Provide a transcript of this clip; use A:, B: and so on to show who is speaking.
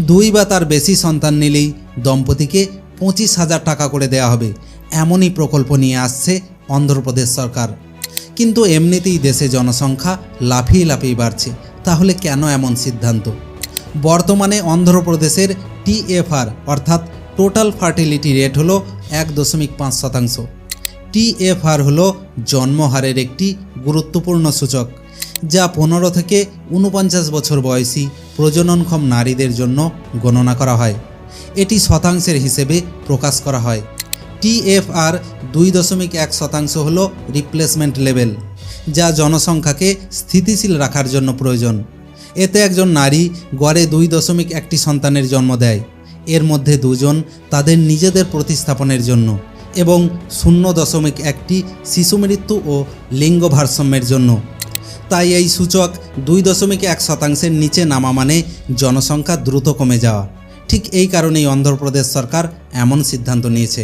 A: 2 বা তার বেশি সন্তান নিলেই দম্পতিকে 25,000 টাকা করে দেওয়া হবে, এমনই প্রকল্প নিয়ে আসছে অন্ধ্রপ্রদেশ সরকার। কিন্তু এমনিতেই দেশে জনসংখ্যা লাফিয়ে লাফিয়ে বাড়ছে, তাহলে কেন এমন সিদ্ধান্ত? বর্তমানে অন্ধ্রপ্রদেশের TFR অর্থাৎ টোটাল ফার্টিলিটি রেট হলো 1.5%। TFR হলো জন্মহারের একটি গুরুত্বপূর্ণ সূচক, যা 15 থেকে 49 বছর বয়সী প্রজননক্ষম নারীদের জন্য গণনা করা হয়। এটি শতাংশের হিসেবে প্রকাশ করা হয়। TFR 2.1% হলো রিপ্লেসমেন্ট লেভেল, যা জনসংখ্যাকে স্থিতিশীল রাখার জন্য প্রয়োজন। এতে একজন নারী গড়ে 2.1টি সন্তানের জন্ম দেয়, এর মধ্যে 2 জন তাদের নিজেদের প্রতিস্থাপনের জন্য এবং 0.1টি শিশু মৃত্যু ও লিঙ্গ ভারসাম্যের জন্য। তাই এই সূচক 2.1%-এর নিচে নামা মানে জনসংখ্যা দ্রুত কমে যাওয়া। ঠিক এই কারণেই অন্ধ্রপ্রদেশ সরকার এমন সিদ্ধান্ত নিয়েছে।